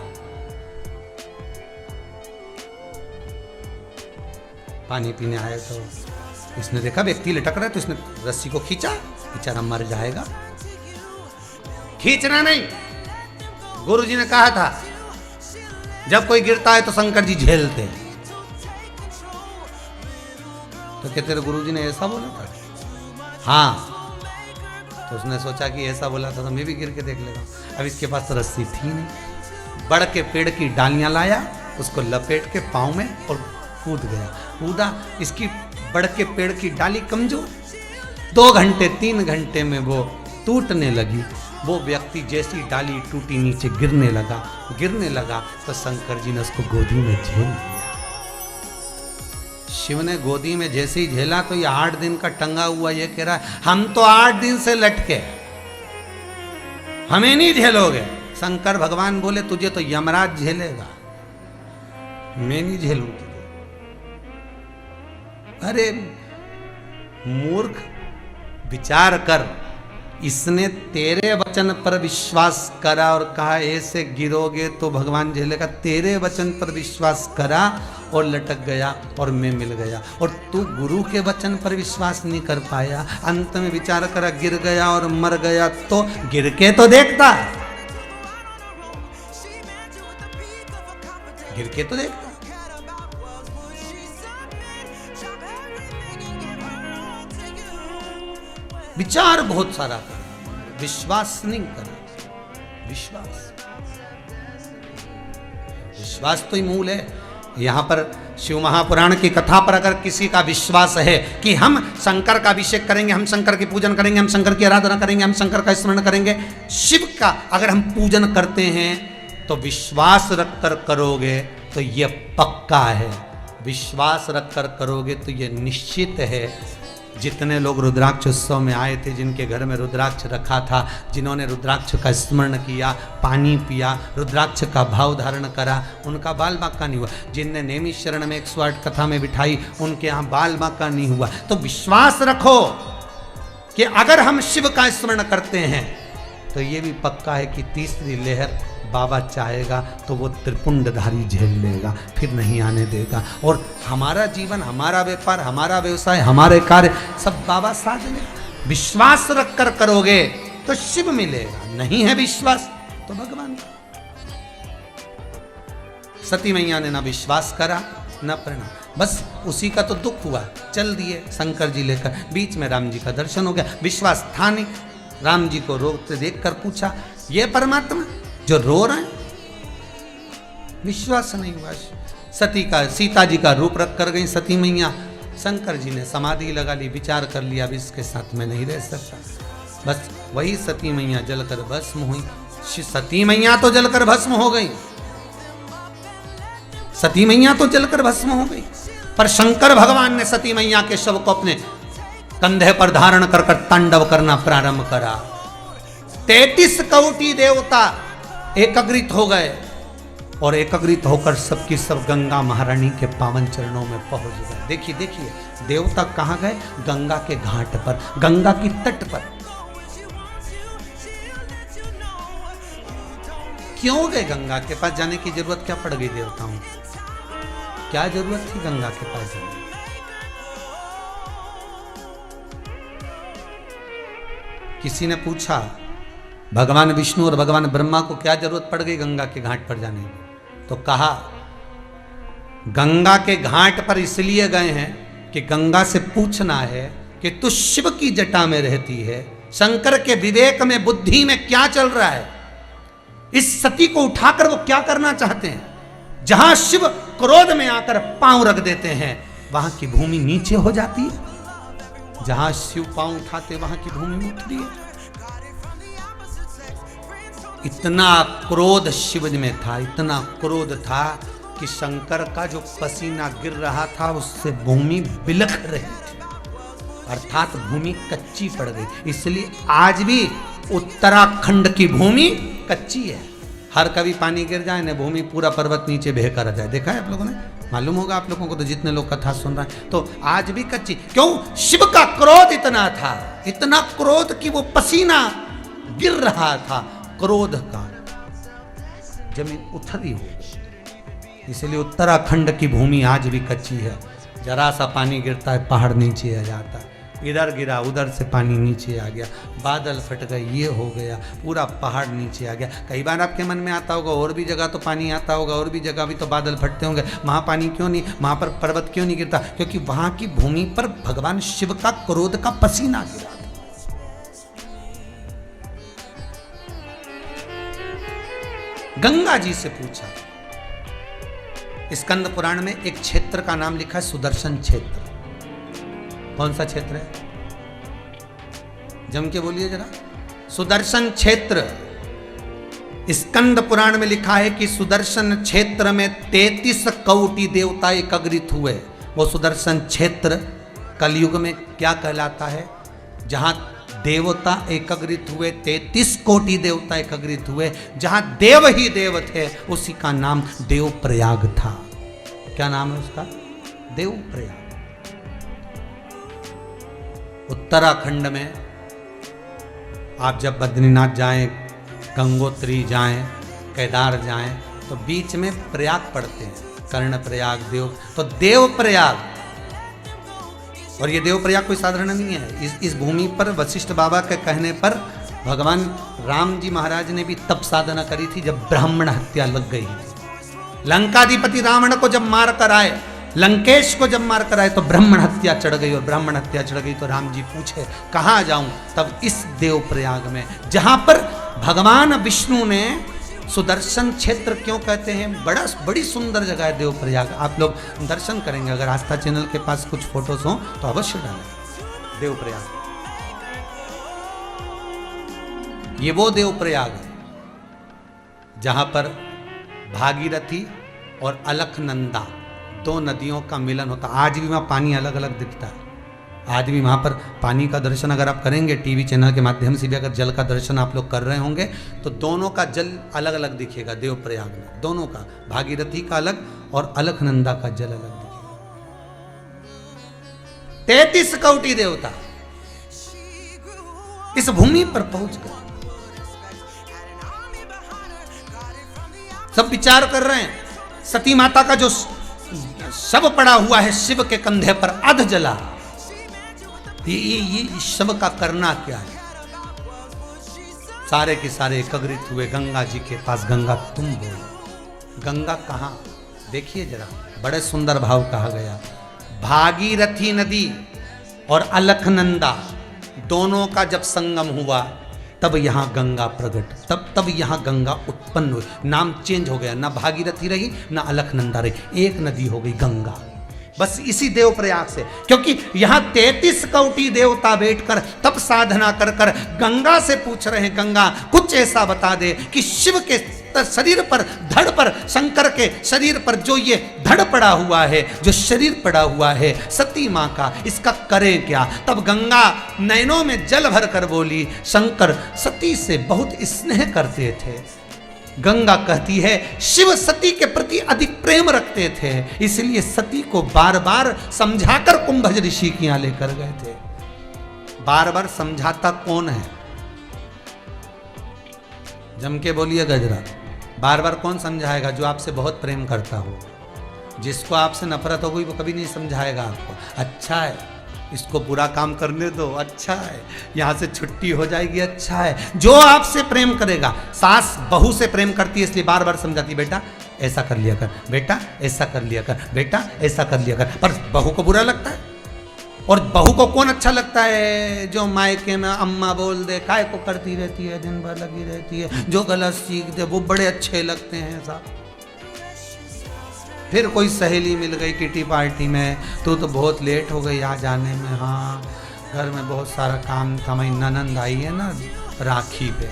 पानी पीने आया तो इसने देखा व्यक्ति लटक रहा है, तो इसने रस्सी को खींचा, बेचारा मर जाएगा। खींचना नहीं, गुरुजी ने कहा था जब कोई गिरता है तो शंकर जी झेलते हैं। तो क्या तेरे गुरुजी ने ऐसा बोला था? हाँ। तो उसने सोचा कि ऐसा बोला था तो मैं भी गिर के देख लेता हूं। अब इसके पास रस्सी थी नहीं, बड़ के पेड़ की डालियां लाया, उसको लपेट के पाँव में और कूद गया। कूदा, इसकी बड़ के पेड़ की डाली कमजोर, 2 घंटे 3 घंटे में वो टूटने लगी। वो व्यक्ति जैसी डाली टूटी नीचे गिरने लगा तो शंकर जी ने उसको गोदी में झेल लिया। शिव ने गोदी में जैसे ही झेला तो ये 8 दिन का टंगा हुआ ये कह रहा है हम तो 8 दिन से लटके, हमें नहीं झेलोगे। शंकर भगवान बोले तुझे तो यमराज झेलेगा, मैं नहीं झेलूं तुझे। अरे मूर्ख, विचार कर, इसने तेरे वचन पर विश्वास करा और कहा ऐसे गिरोगे तो भगवान झेलेगा। तेरे वचन पर विश्वास करा और लटक गया और मैं मिल गया। और तू गुरु के वचन पर विश्वास नहीं कर पाया, अंत में विचार करा गिर गया और मर गया। तो गिर के तो देखता, गिर के तो देखता। विचार बहुत सारा कर, विश्वास नहीं कर। विश्वास तो ही मूल है। यहां पर शिव महापुराण की कथा पर अगर किसी का विश्वास है कि हम शंकर का अभिषेक करेंगे, हम शंकर की पूजन करेंगे, हम शंकर की आराधना करेंगे, हम शंकर का स्मरण करेंगे, शिव का अगर हम पूजन करते हैं तो विश्वास रखकर करोगे तो ये पक्का है। विश्वास रखकर करोगे तो ये निश्चित है। जितने लोग रुद्राक्ष उत्सव में आए थे, जिनके घर में रुद्राक्ष रखा था, जिन्होंने रुद्राक्ष का स्मरण किया, पानी पिया, रुद्राक्ष का भाव धारण करा, उनका बाल बांका नहीं हुआ। जिनने नेमी शरण में 108 कथा में बिठाई, उनके यहाँ बाल बांका नहीं हुआ। तो विश्वास रखो कि अगर हम शिव का स्मरण करते हैं तो ये भी पक्का है कि तीसरी लहर बाबा चाहेगा तो वो त्रिपुंडधारी झेल लेगा, फिर नहीं आने देगा। और हमारा जीवन, हमारा व्यापार, हमारा व्यवसाय, हमारे कार्य सब बाबा साथ में। विश्वास रखकर करोगे तो शिव मिलेगा, नहीं है विश्वास तो भगवान। सती मैया ने ना विश्वास करा ना प्रणाम, बस उसी का तो दुख हुआ, चल दिए शंकर जी लेकर। बीच में राम जी का दर्शन हो गया, विश्वास था नहीं। राम जी को रोते देखकर पूछा ये परमात्मा जो रो रहे हैं, विश्वास नहीं हुआ। सीता जी का रूप रख कर गई सती मैया। शंकर जी ने समाधि लगा ली, विचार कर लिया अब इसके साथ में नहीं रह सकता। बस वही सती मैया जलकर भस्म हुई। सती मैया तो जलकर भस्म हो गई, सती मैया तो जलकर भस्म हो गई, पर शंकर भगवान ने सती मैया के शव को अपने कंधे पर धारण कर कर तांडव करना प्रारंभ करा। 33 कोटि देवता एकत्रित हो गए और एकत्रित होकर सबकी सब गंगा महारानी के पावन चरणों में पहुंच गए। देखिए देखिए देवता कहाँ गए? गंगा के घाट पर, गंगा की तट पर। क्यों गए गंगा के पास? जाने की जरूरत क्या पड़ गई देवताओं को? क्या जरूरत थी गंगा के पास जाने? किसी ने पूछा भगवान विष्णु और भगवान ब्रह्मा को क्या जरूरत पड़ गई गंगा के घाट पर जाने की? तो कहा गंगा के घाट पर इसलिए गए हैं कि गंगा से पूछना है कि तू शिव की जटा में रहती है, शंकर के विवेक में बुद्धि में क्या चल रहा है? इस सती को उठाकर वो क्या करना चाहते हैं? जहां शिव क्रोध में आकर पांव रख देते हैं वहां की भूमि नीचे हो जाती है, जहां शिव पांव उठाते वहां की भूमि उठती है। इतना क्रोध शिव में था, इतना क्रोध था कि शंकर का जो पसीना गिर रहा था उससे भूमि बिलख रही थी, अर्थात भूमि कच्ची पड़ गई। इसलिए आज भी उत्तराखंड की भूमि कच्ची है। हर कभी पानी गिर जाए ना भूमि पूरा पर्वत नीचे बह कर आ जाए। देखा है आप लोगों ने? मालूम होगा आप लोगों को, तो जितने लोग कथा सुन रहे हैं, तो आज भी कच्ची। क्यों? शिव का क्रोध इतना था, इतना क्रोध कि वो पसीना गिर रहा था, क्रोध का जमीन उथली हो गई। इसलिए उत्तराखंड की भूमि आज भी कच्ची है। जरा सा पानी गिरता है पहाड़ नीचे आ जाता है, इधर गिरा उधर से पानी नीचे आ गया, बादल फट गए, ये हो गया, पूरा पहाड़ नीचे आ गया। कई बार आपके मन में आता होगा और भी जगह तो पानी आता होगा, और भी जगह भी तो बादल फटते होंगे, वहाँ पानी क्यों नहीं, वहाँ पर पर्वत क्यों नहीं गिरता? क्योंकि वहाँ की भूमि पर भगवान शिव का क्रोध का पसीना गिरा। गंगा जी से पूछा। स्कंद पुराण में एक क्षेत्र का नाम लिखा है सुदर्शन क्षेत्र। कौन सा क्षेत्र है? जम के बोलिए जरा। सुदर्शन क्षेत्र। स्कंद पुराण में लिखा है कि सुदर्शन क्षेत्र में 33 कोटि देवता एकत्रित हुए। वो सुदर्शन क्षेत्र कलयुग में क्या कहलाता है? जहां देवता एकत्रित हुए, 33 कोटि देवता एकत्रित हुए, जहां देव ही देव थे, उसी का नाम देवप्रयाग था। क्या नाम है उसका? देवप्रयाग। उत्तराखंड में आप जब बद्रीनाथ जाएं, गंगोत्री जाएं, केदार जाएं, तो बीच में प्रयाग पड़ते हैं, कर्ण प्रयाग, देव, तो देव प्रयाग। और ये देव प्रयाग कोई साधारण नहीं है। इस भूमि पर वशिष्ठ बाबा के कहने पर भगवान राम जी महाराज ने भी तप साधना करी थी जब ब्राह्मण हत्या लग गई थी। लंकाधिपति रावण को जब मार कर आए, लंकेश को जब मार कर आए, तो ब्राह्मण हत्या चढ़ गई। और ब्राह्मण हत्या चढ़ गई तो राम जी पूछे कहाँ जाऊं? तब इस देव प्रयाग में, जहां पर भगवान विष्णु ने सुदर्शन क्षेत्र क्यों कहते हैं, बड़ी सुंदर जगह है देव प्रयाग। आप लोग दर्शन करेंगे, अगर आस्था चैनल के पास कुछ फोटोज हो तो अवश्य डालें। देव प्रयाग, ये वो देव प्रयाग है जहां पर भागीरथी और अलकनंदा दो नदियों का मिलन होता। आज भी वहां पानी अलग अलग दिखता है। आज भी वहाँ पर पानी का दर्शन अगर आप करेंगे टीवी चैनल के माध्यम से भी, अगर जल का दर्शन आप लोग कर रहे होंगे, तो दोनों का जल अलग अलग दिखेगा देवप्रयाग में। दोनों का, भागीरथी का अलग और अलकनंदा का जल अलग दिखेगा। 33 कोटि देवता इस भूमि पर पहुंच गए। सब विचार कर रहे हैं। सती माता का जो शव पड़ा हुआ है शिव के कंधे पर, अध जला, ये शव का करना क्या है? सारे के सारे एकत्रित हुए गंगा जी के पास। गंगा तुम बोलो। गंगा कहाँ? देखिए जरा, बड़े सुंदर भाव कहा गया। भागीरथी नदी और अलकनंदा दोनों का जब संगम हुआ तब यहाँ गंगा प्रकट, तब यहाँ गंगा उत्पन्न हुई। नाम चेंज हो गया, ना भागीरथी रही ना अलकनंदा रही, एक नदी हो गई गंगा। बस इसी देव प्रयाग से, क्योंकि यहां 33 कोटि देवता बैठकर तब साधना कर कर गंगा से पूछ रहे हैं, गंगा कुछ ऐसा बता दे कि शिव के शरीर पर, धड़ पर, शंकर के शरीर पर जो ये धड़ पड़ा हुआ है, जो शरीर पड़ा हुआ है सती मां का, इसका करें क्या। तब गंगा नैनों में जल भर कर बोली, शंकर सती से बहुत स्नेह करते थे। गंगा कहती है शिव सती के प्रति अधिक प्रेम रखते थे, इसलिए सती को बार बार समझाकर कुंभज ऋषि के यहां लेकर गए थे। बार बार समझाता कौन है? जम के बोलिए गजरा। बार बार कौन समझाएगा? जो आपसे बहुत प्रेम करता हो। जिसको आपसे नफरत हो गई वो कभी नहीं समझाएगा आपको। अच्छा है, इसको बुरा काम करने दो, अच्छा है, यहाँ से छुट्टी हो जाएगी, अच्छा है। जो आपसे प्रेम करेगा, सास बहू से प्रेम करती है इसलिए बार बार समझाती, बेटा ऐसा कर लिया कर, बेटा ऐसा कर लिया कर, बेटा ऐसा कर लिया कर। पर बहू को बुरा लगता है। और बहू को कौन अच्छा लगता है? जो मायके में अम्मा बोल दे, काय को करती रहती है, दिन भर लगी रहती है, जो गलत सीख दे, वो बड़े अच्छे लगते हैं साहब। फिर कोई सहेली मिल गई किटी पार्टी में, तो बहुत लेट हो गई आ जाने में, हाँ घर में बहुत सारा काम था, मेरी ननंद आई है ना राखी पे,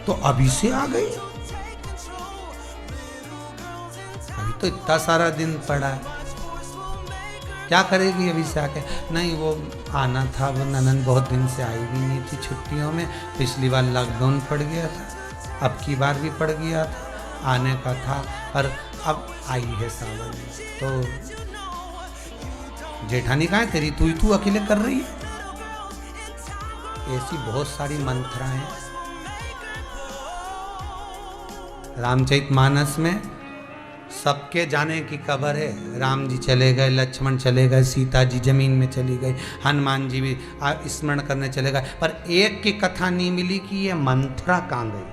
तो अभी से आ गई, अभी तो इतना सारा दिन पड़ा है, क्या करेगी अभी से आके? नहीं वो आना था, वो ननंद बहुत दिन से आई भी नहीं थी छुट्टियों में, पिछली बार लॉकडाउन पड़ गया था, अब की बार भी पड़ गया था, आने का था, पर अब आई है सावन में। तो जेठानी कहाँ है तेरी? तू अकेले कर रही है? ऐसी बहुत सारी मंत्राएं हैं रामचरितमानस में, सबके जाने की खबर है। राम जी चले गए, लक्ष्मण चले गए, सीता जी जमीन में चली गई, हनुमान जी भी स्मरण करने चले गए, पर एक की कथा नहीं मिली कि ये मंत्रा कहाँ गई,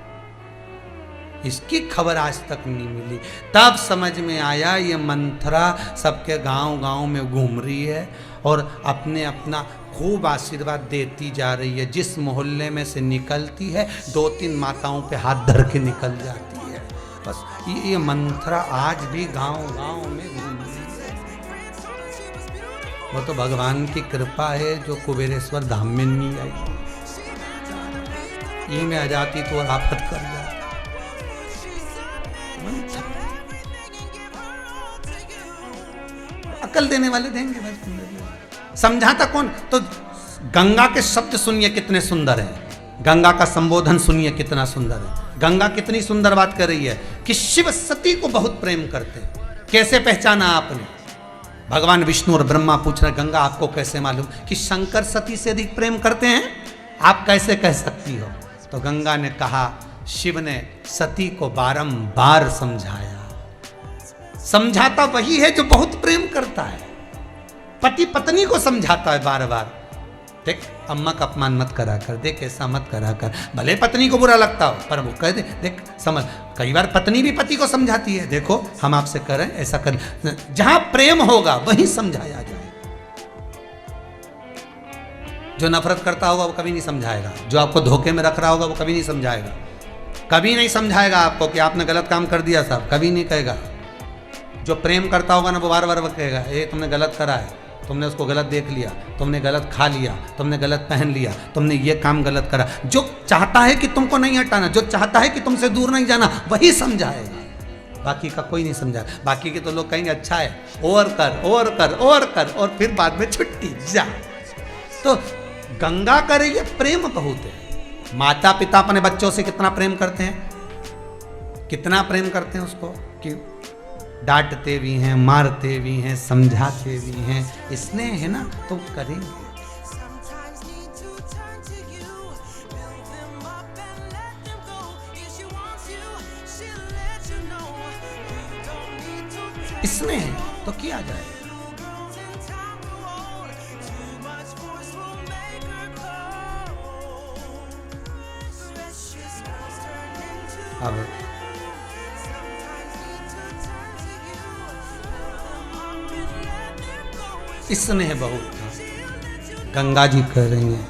इसकी खबर आज तक नहीं मिली। तब समझ में आया ये मंत्रा सबके गांव गांव में घूम रही है और अपने अपना खूब आशीर्वाद देती जा रही है। जिस मोहल्ले में से निकलती है 2-3 माताओं पे हाथ धर के निकल जाती है। बस ये मंत्रा आज भी गांव गांव में घूम रही है। वो तो भगवान की कृपा है जो कुबेरेश्वर धाम में नहीं आई, ये में आ जाती तो और आफत कर जाती। अकल देने वाले देंगे बस, समझाता कौन? तो गंगा के शब्द सुनिए कितने सुंदर हैं, गंगा का संबोधन सुनिए कितना सुंदर है। गंगा कितनी सुंदर बात कर रही है कि शिव सती को बहुत प्रेम करते हैं। कैसे पहचाना आपने? भगवान विष्णु और ब्रह्मा पूछ रहे, गंगा आपको कैसे मालूम कि शंकर सती से अधिक प्रेम करते हैं? आप कैसे कह सकती हो? तो गंगा ने कहा, शिव ने सती को बारंबार समझाया। समझाता वही है जो बहुत प्रेम करता है, पति पत्नी को समझाता है बार बार। देख अम्मा का अपमान मत करा कर, देख ऐसा मत करा कर, भले पत्नी को बुरा लगता हो पर वो कह दे, देख समझ। कई बार पत्नी भी पति को समझाती है, देखो हम आपसे करें ऐसा कर। जहां प्रेम होगा वहीं समझाया जाए। जो नफरत करता होगा वो कभी नहीं समझाएगा, जो आपको धोखे में रख रहा होगा वो कभी नहीं समझाएगा, कभी नहीं समझाएगा आपको कि आपने गलत काम कर दिया साहब, कभी नहीं कहेगा। जो प्रेम करता होगा ना वो बार बार कहेगा, ये तुमने गलत करा है, तुमने उसको गलत देख लिया, तुमने गलत खा लिया, तुमने गलत पहन लिया, तुमने ये काम गलत करा। जो चाहता है कि तुमको नहीं हटाना, जो चाहता है कि तुमसे दूर नहीं जाना, वही समझाएगा, बाकी का कोई नहीं समझाए। बाकी के तो लोग कहेंगे अच्छा है, और कर और कर और कर, और फिर बाद में छुट्टी जा। तो गंगा का रही है प्रेम बहुत है। माता पिता अपने बच्चों से कितना प्रेम करते हैं, कितना प्रेम करते हैं उसको, कि डांटते भी हैं, मारते भी हैं, समझाते भी हैं, स्नेह है ना तो करेंगे। स्नेह तो किया जाए। अब स्नेह बहुत था। गंगा जी कह रही हैं,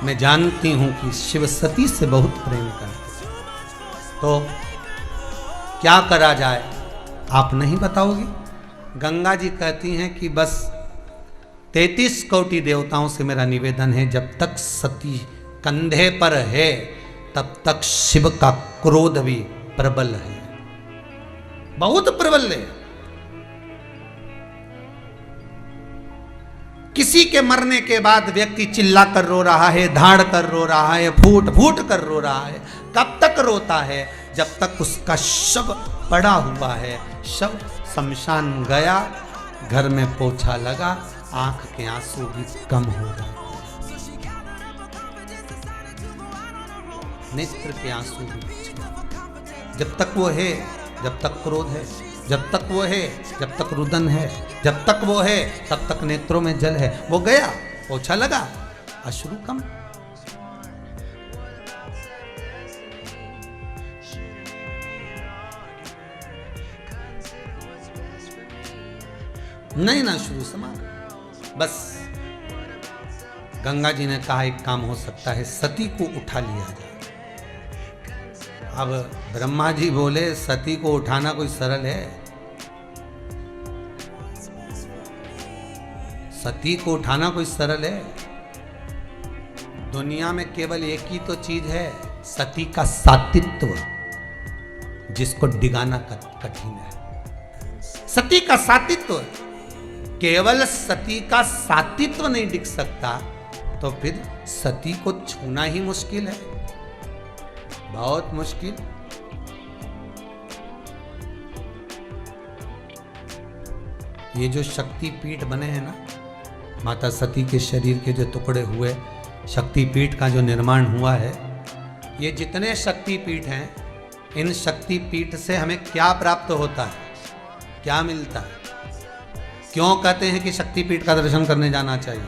मैं जानती हूं कि शिव सती से बहुत प्रेम करते, तो क्या करा जाए? आप नहीं बताओगे? गंगा जी कहती हैं कि बस 33 कोटि देवताओं से मेरा निवेदन है, जब तक सती कंधे पर है तब तक शिव का क्रोध भी प्रबल है, बहुत प्रबल है। किसी के मरने के बाद व्यक्ति चिल्ला कर रो रहा है, धाड़ कर रो रहा है, फूट फूट कर रो रहा है। कब तक रोता है? जब तक उसका शव पड़ा हुआ है। शव शमशान गया, घर में पोछा लगा, आंख के आंसू भी कम हो रहे, नेत्र के आंसू भी। जब तक वो है, जब तक क्रोध है, जब तक वो है, जब तक रुदन है, जब तक वो है तब तक नेत्रों में जल है। वो गया, पोछा लगा, अश्रु कम। नहीं ना शुरू समा। बस गंगा जी ने कहा एक काम हो सकता है, सती को उठा लिया जाए। अब ब्रह्मा जी बोले सती को उठाना कोई सरल है? सती को उठाना कोई सरल है? दुनिया में केवल एक ही तो चीज है, सती का सातित्व, जिसको डिगाना कठिन है। सती का सातित्व, केवल सती का सातित्व नहीं दिख सकता तो फिर सती को छूना ही मुश्किल है, बहुत मुश्किल। ये जो शक्ति पीठ बने हैं ना, माता सती के शरीर के जो टुकड़े हुए, शक्ति पीठ का जो निर्माण हुआ है, ये जितने शक्ति पीठ हैं, इन शक्ति पीठ से हमें क्या प्राप्त होता है, क्या मिलता है? क्यों कहते हैं कि शक्ति पीठ का दर्शन करने जाना चाहिए?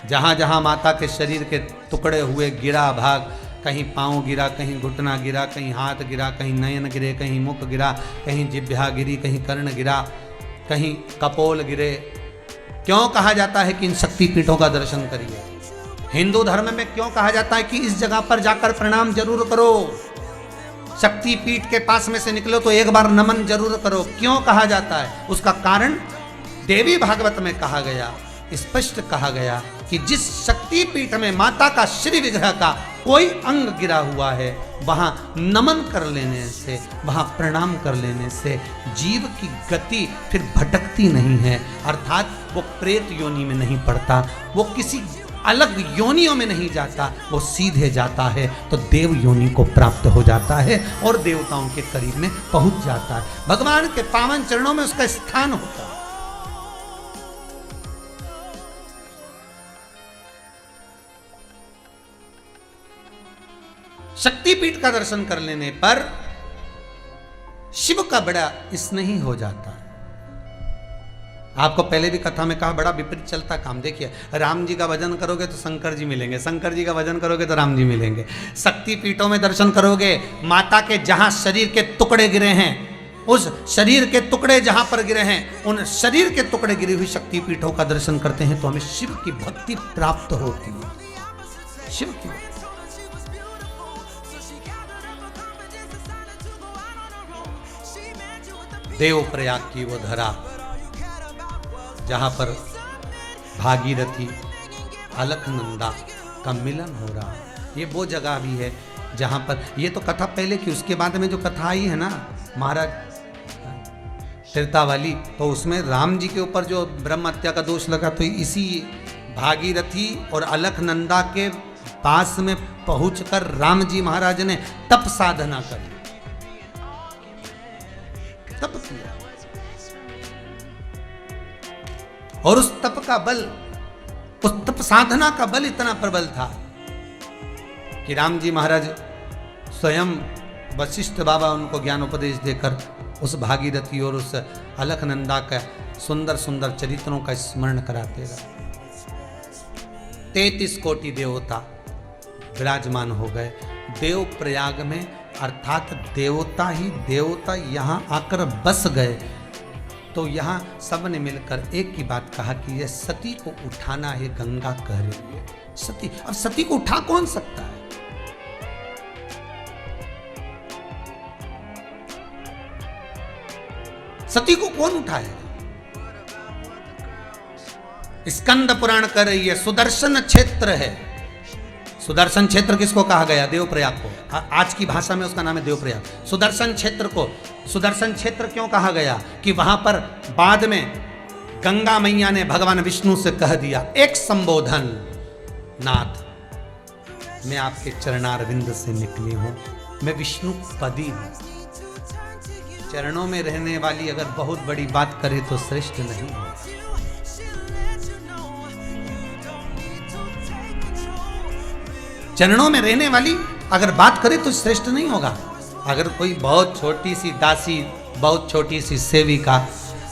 जहां जहां माता के शरीर के टुकड़े हुए गिरा भाग, कहीं पांव गिरा, कहीं घुटना गिरा, कहीं हाथ गिरा, कहीं नयन गिरे, कहीं मुख गिरा, कहीं जिह्वा गिरी, कहीं कर्ण गिरा, कहीं कपोल गिरे। क्यों कहा जाता है कि इन शक्ति पीठों का दर्शन करिए? हिंदू धर्म में क्यों कहा जाता है कि इस जगह पर जाकर प्रणाम जरूर करो, शक्ति पीठ के पास में से निकलो तो एक बार नमन जरूर करो? क्यों कहा जाता है? उसका कारण देवी भागवत में कहा गया, स्पष्ट कहा गया कि जिस शक्ति पीठ में माता का श्री विग्रह का कोई अंग गिरा हुआ है, वहां नमन कर लेने से, वहां प्रणाम कर लेने से जीव की गति फिर भटकती नहीं है, अर्थात वो प्रेत योनि में नहीं पड़ता, वो किसी अलग योनियों में नहीं जाता, वो सीधे जाता है तो देव योनि को प्राप्त हो जाता है और देवताओं के करीब में पहुंच जाता है। भगवान के पावन चरणों में उसका स्थान होता है। शक्तिपीठ का दर्शन कर लेने पर शिव का बड़ा स्नेही हो जाता है। आपको पहले भी कथा में कहा, बड़ा विपरीत चलता काम। देखिए, राम जी का भजन करोगे तो शंकर जी मिलेंगे, शंकर जी का भजन करोगे तो राम जी मिलेंगे। शक्ति पीठों में दर्शन करोगे, माता के जहां शरीर के टुकड़े गिरे हैं, उस शरीर के टुकड़े जहां पर गिरे हैं, उन शरीर के टुकड़े गिरी हुई शक्ति पीठों का दर्शन करते हैं तो हमें शिव की भक्ति प्राप्त होती है। शिव की भक्ति। देव प्रयाग की वो धरा जहां पर भागीरथी अलकनंदा का मिलन हो रहा, ये वो जगह भी है जहां पर, ये तो कथा पहले की, उसके बाद में जो कथा आई है ना महाराज त्रेता वाली, तो उसमें राम जी के ऊपर जो ब्रह्म हत्या का दोष लगा, तो इसी भागीरथी और अलकनंदा के पास में पहुंचकर राम जी महाराज ने तप साधना करी, तप किया, और उस तप का बल, उस तप साधना का बल इतना प्रबल था कि राम जी महाराज स्वयं वशिष्ठ बाबा उनको ज्ञान उपदेश देकर उस भागीरथी और उस अलकनंदा का सुंदर सुंदर चरित्रों का स्मरण कराते रहे। 33 कोटि देवता विराजमान हो गए देव प्रयाग में, अर्थात देवता ही देवता यहाँ आकर बस गए। तो यहाँ सब ने मिलकर एक ही बात कहा कि ये सती को उठाना है, गंगा कह रही है। सती, अब सती को उठा कौन सकता है? सती को कौन उठाएगा? स्कंद पुराण कर रही है, सुदर्शन क्षेत्र है। सुदर्शन क्षेत्र किसको कहा गया? देवप्रयाग को। आज की भाषा में उसका नाम है देवप्रयाग। सुदर्शन क्षेत्र को सुदर्शन क्षेत्र क्यों कहा गया? कि वहां पर बाद में गंगा मैया ने भगवान विष्णु से कह दिया एक संबोधन, नाथ मैं आपके चरणारविंद से निकली हूं, मैं विष्णु पदी हूं। चरणों में रहने वाली अगर बहुत बड़ी बात करे तो श्रेष्ठ नहीं हो। चरणों में रहने वाली अगर बात करे तो श्रेष्ठ नहीं होगा। अगर कोई बहुत छोटी सी दासी, बहुत छोटी सी सेविका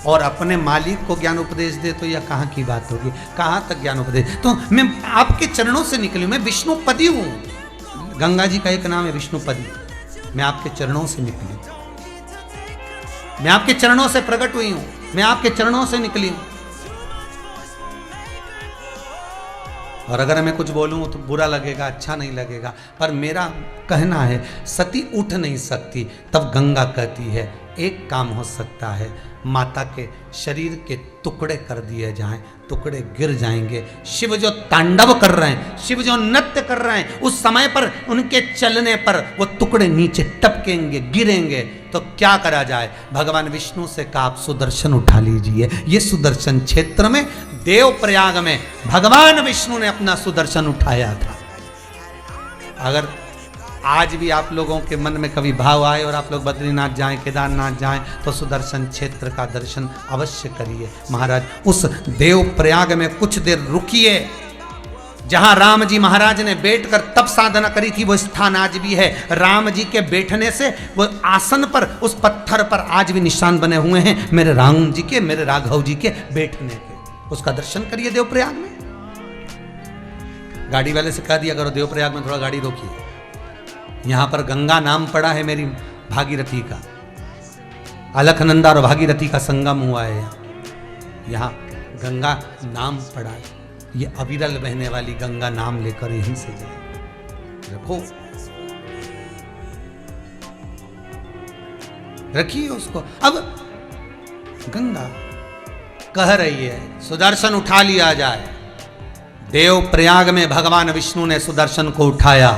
और अपने मालिक को ज्ञान उपदेश दे तो यह कहाँ की बात होगी? कहाँ तक ज्ञान उपदेश? तो मैं आपके चरणों से निकली, मैं विष्णुपदी हूँ। गंगा जी का एक नाम है विष्णुपदी। मैं आपके चरणों से निकली, मैं आपके चरणों से प्रकट हुई हूँ, मैं आपके चरणों से निकली हूँ। और अगर मैं कुछ बोलूँ तो बुरा लगेगा, अच्छा नहीं लगेगा, पर मेरा कहना है सती उठ नहीं सकती। तब गंगा कहती है एक काम हो सकता है, माता के शरीर के टुकड़े कर दिए जाएं, टुकड़े गिर जाएंगे। शिव जो तांडव कर रहे हैं, शिव जो नृत्य कर रहे हैं, उस समय पर उनके चलने पर वो टुकड़े नीचे टपकेंगे, गिरेंगे। तो क्या करा जाए? भगवान विष्णु से कहा आप सुदर्शन उठा लीजिए। ये सुदर्शन क्षेत्र में देवप्रयाग में भगवान विष्णु ने अपना सुदर्शन उठाया था। अगर आज भी आप लोगों के मन में कभी भाव आए और आप लोग बद्रीनाथ जाएं, केदारनाथ जाएं, तो सुदर्शन क्षेत्र का दर्शन अवश्य करिए। महाराज उस देवप्रयाग में कुछ देर रुकिए। जहां राम जी महाराज ने बैठकर तप साधना करी थी वो स्थान आज भी है। राम जी के बैठने से वो आसन पर, उस पत्थर पर आज भी निशान बने हुए हैं मेरे राम जी के, मेरे राघव जी के बैठने के। उसका दर्शन करिए देवप्रयाग में। गाड़ी वाले से कह दिया करो देवप्रयाग में थोड़ा गाड़ी रोकिए, यहां पर गंगा नाम पड़ा है मेरी भागीरथी का। अलखनंदा और भागीरथी का संगम हुआ है। यहाँ गंगा नाम पड़ा है। ये अविरल बहने वाली गंगा नाम लेकर यहीं से जाए। रखो, रखिए उसको। अब गंगा कह रही है सुदर्शन उठा लिया जाए। देवप्रयाग में भगवान विष्णु ने सुदर्शन को उठाया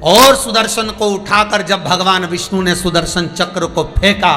और सुदर्शन को उठाकर जब भगवान विष्णु ने सुदर्शन चक्र को फेंका